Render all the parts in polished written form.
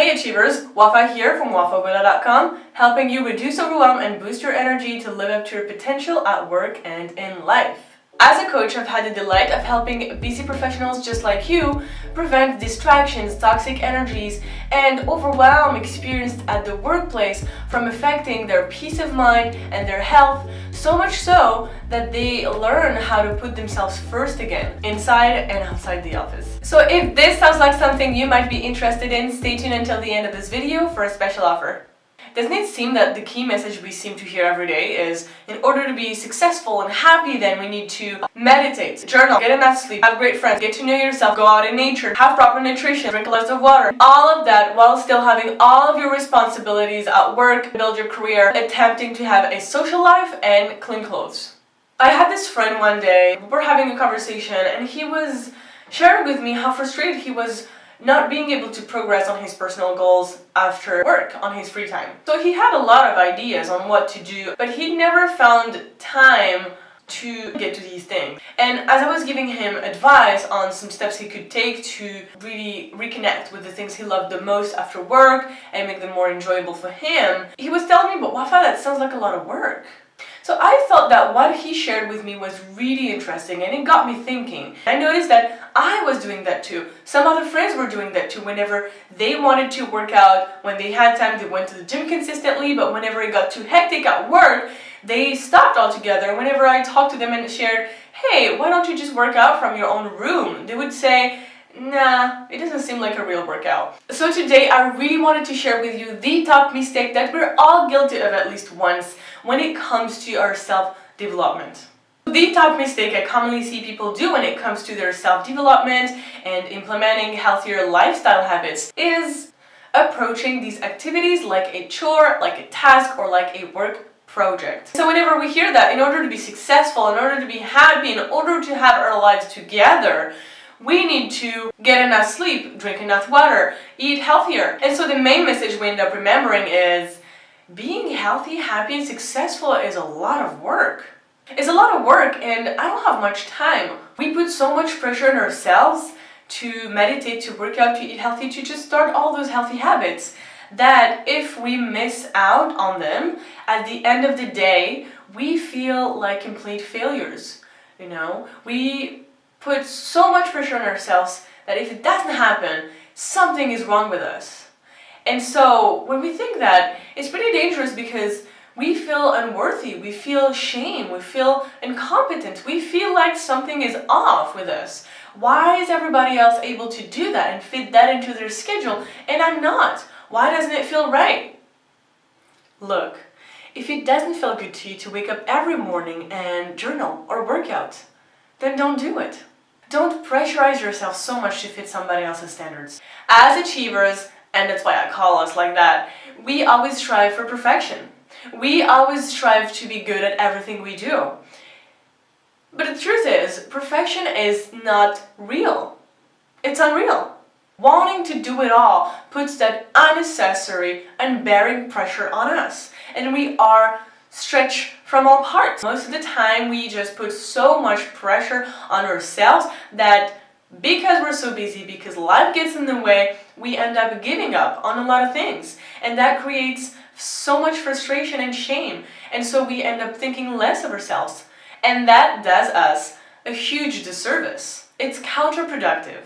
Hey Achievers, Wafa here from wafabula.com, helping you reduce overwhelm and boost your energy to live up to your potential at work and in life. As a coach, I've had the delight of helping busy professionals just like you prevent distractions, toxic energies, and overwhelm experienced at the workplace from affecting their peace of mind and their health, so much so that they learn how to put themselves first again, inside and outside the office. So if this sounds like something you might be interested in, stay tuned until the end of this video for a special offer. Doesn't it seem that the key message we seem to hear every day is, in order to be successful and happy, then we need to meditate, journal, get enough sleep, have great friends, get to know yourself, go out in nature, have proper nutrition, drink lots of water. All of that while still having all of your responsibilities at work, build your career, attempting to have a social life and clean clothes. I had this friend one day, we were having a conversation, and he was sharing with me how frustrated he was not being able to progress on his personal goals after work, on his free time. So he had a lot of ideas on what to do, but he never found time to get to these things. And as I was giving him advice on some steps he could take to really reconnect with the things he loved the most after work and make them more enjoyable for him, he was telling me, but Wafa, that sounds like a lot of work. So I thought that what he shared with me was really interesting, and it got me thinking. I noticed that I was doing that too. Some other friends were doing that too. Whenever they wanted to work out, when they had time, they went to the gym consistently, but whenever it got too hectic at work, they stopped altogether. Whenever I talked to them and shared, hey, why don't you just work out from your own room? They would say, nah, it doesn't seem like a real workout. So today I really wanted to share with you the top mistake that we're all guilty of at least once when it comes to our self-development. The top mistake I commonly see people do when it comes to their self-development and implementing healthier lifestyle habits is approaching these activities like a chore, like a task, or like a work project. So whenever we hear that, in order to be successful, in order to be happy, in order to have our lives together, we need to get enough sleep, drink enough water, eat healthier. And so the main message we end up remembering is being healthy, happy, and successful is a lot of work. It's a lot of work, and I don't have much time. We put so much pressure on ourselves to meditate, to work out, to eat healthy, to just start all those healthy habits, that if we miss out on them, at the end of the day, we feel like complete failures. We put so much pressure on ourselves that if it doesn't happen, something is wrong with us. And so when we think that, it's pretty dangerous because we feel unworthy, we feel shame, we feel incompetent, we feel like something is off with us. Why is everybody else able to do that and fit that into their schedule and I'm not? Why doesn't it feel right? Look, if it doesn't feel good to you to wake up every morning and journal or work out, then don't do it. Don't pressurize yourself so much to fit somebody else's standards. As achievers, and that's why I call us like that, we always strive for perfection. We always strive to be good at everything we do. But the truth is, perfection is not real. It's unreal. Wanting to do it all puts that unnecessary, unbearing pressure on us. And we are stretched from all parts. Most of the time, we just put so much pressure on ourselves that because we're so busy, because life gets in the way, we end up giving up on a lot of things. And that creates so much frustration and shame. And so we end up thinking less of ourselves. And that does us a huge disservice. It's counterproductive.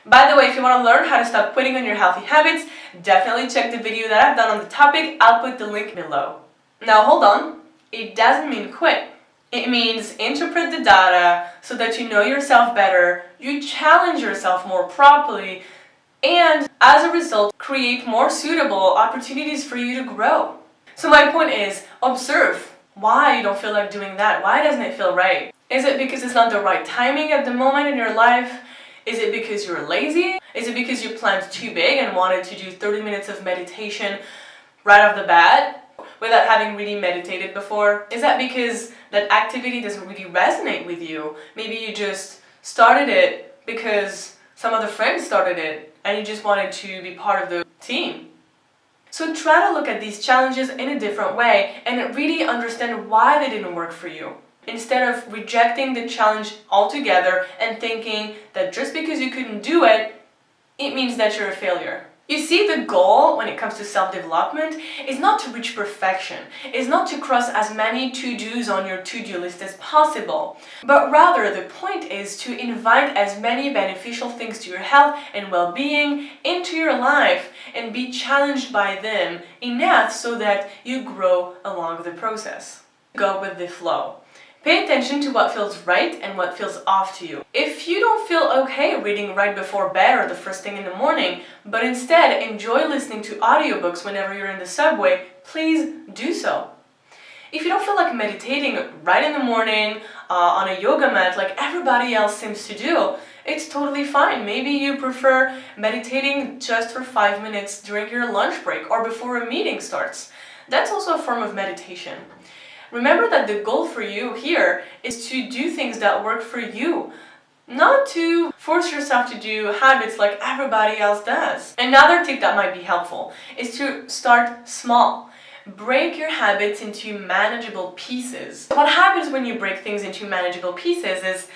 By the way, if you want to learn how to stop quitting on your healthy habits, definitely check the video that I've done on the topic. I'll put the link below. Now hold on, it doesn't mean quit. It means interpret the data so that you know yourself better, you challenge yourself more properly, and as a result, create more suitable opportunities for you to grow. So my point is, observe why you don't feel like doing that. Why doesn't it feel right? Is it because it's not the right timing at the moment in your life? Is it because you're lazy? Is it because you planned too big and wanted to do 30 minutes of meditation right off the bat without having really meditated before? Is that because that activity doesn't really resonate with you? Maybe you just started it because some other friends started it and you just wanted to be part of the team. So try to look at these challenges in a different way and really understand why they didn't work for you. Instead of rejecting the challenge altogether and thinking that just because you couldn't do it, it means that you're a failure. You see, the goal when it comes to self-development is not to reach perfection, is not to cross as many to-dos on your to-do list as possible, but rather the point is to invite as many beneficial things to your health and well-being into your life and be challenged by them enough so that you grow along the process. Go with the flow. Pay attention to what feels right and what feels off to you. If you don't feel okay reading right before bed or the first thing in the morning, but instead enjoy listening to audiobooks whenever you're in the subway, please do so. If you don't feel like meditating right in the morning on a yoga mat like everybody else seems to do, it's totally fine. Maybe you prefer meditating just for 5 minutes during your lunch break or before a meeting starts. That's also a form of meditation. Remember that the goal for you here is to do things that work for you, not to force yourself to do habits like everybody else does. Another tip that might be helpful is to start small. Break your habits into manageable pieces. What happens when you break things into manageable pieces is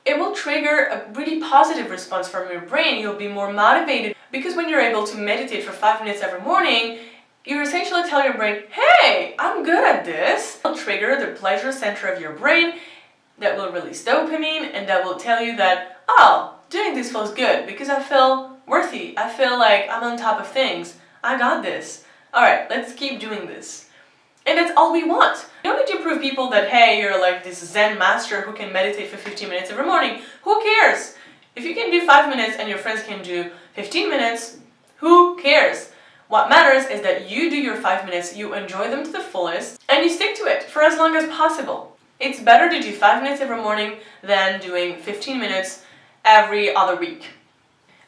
it will trigger a really positive response from your brain. You'll be more motivated because when you're able to meditate for 5 minutes every morning, you essentially tell your brain, hey, I'm good at this. It'll trigger the pleasure center of your brain that will release dopamine and that will tell you that, oh, doing this feels good because I feel worthy. I feel like I'm on top of things. I got this. All right, let's keep doing this. And that's all we want. You don't need to prove people that, hey, you're like this Zen master who can meditate for 15 minutes every morning. Who cares? If you can do 5 minutes and your friends can do 15 minutes, who cares? What matters is that you do your 5 minutes, you enjoy them to the fullest, and you stick to it for as long as possible. It's better to do 5 minutes every morning than doing 15 minutes every other week.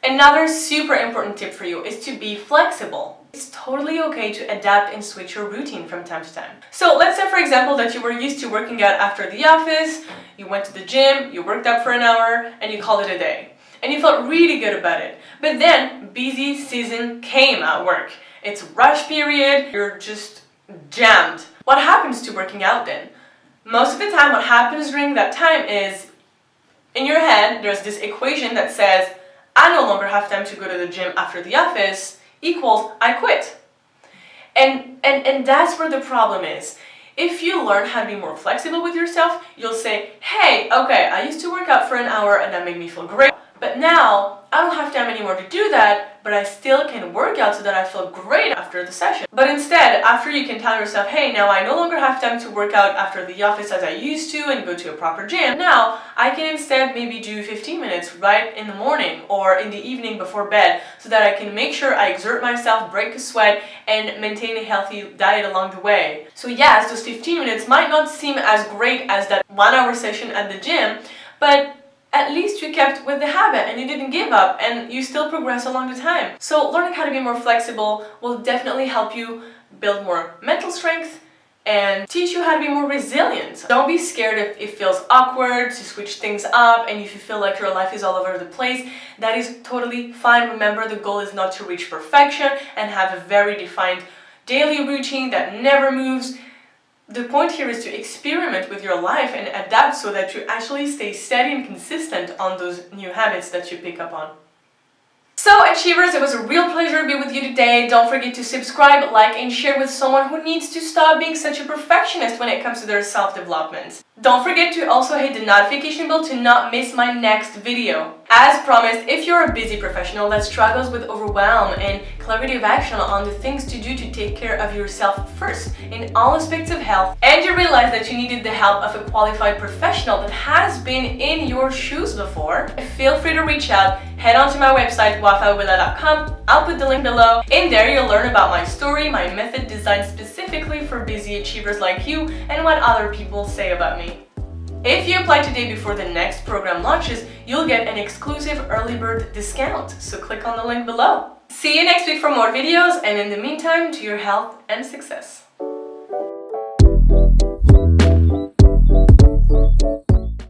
Another super important tip for you is to be flexible. It's totally okay to adapt and switch your routine from time to time. So let's say, for example, that you were used to working out after the office, you went to the gym, you worked out for an hour, and you called it a day. And you felt really good about it. But then busy season came at work. It's rush period, you're just jammed. What happens to working out then? Most of the time what happens during that time is in your head there's this equation that says I no longer have time to go to the gym after the office equals I quit. And that's where the problem is. If you learn how to be more flexible with yourself, you'll say, hey, okay, I used to work out for an hour and that made me feel great. But now, I don't have time anymore to do that, but I still can work out so that I feel great after the session. But instead, after you can tell yourself, hey, now I no longer have time to work out after the office as I used to and go to a proper gym. Now, I can instead maybe do 15 minutes right in the morning or in the evening before bed so that I can make sure I exert myself, break a sweat, and maintain a healthy diet along the way. So yes, those 15 minutes might not seem as great as that 1 hour session at the gym, but at least you kept with the habit and you didn't give up and you still progress along the time. So learning how to be more flexible will definitely help you build more mental strength and teach you how to be more resilient. Don't be scared if it feels awkward to switch things up and if you feel like your life is all over the place. That is totally fine. Remember, the goal is not to reach perfection and have a very defined daily routine that never moves. The point here is to experiment with your life and adapt so that you actually stay steady and consistent on those new habits that you pick up on. So Achievers, it was a real pleasure to be with you today. Don't forget to subscribe, like, and share with someone who needs to stop being such a perfectionist when it comes to their self-development. Don't forget to also hit the notification bell to not miss my next video. As promised, if you're a busy professional that struggles with overwhelm and clarity of action on the things to do to take care of yourself first in all aspects of health, and you realize that you needed the help of a qualified professional that has been in your shoes before, feel free to reach out. Head on to my website, wafawilla.com. I'll put the link below. In there, you'll learn about my story, my method designed specifically for busy achievers like you, and what other people say about me. If you apply today before the next program launches, you'll get an exclusive early bird discount, so click on the link below. See you next week for more videos, and in the meantime, to your health and success.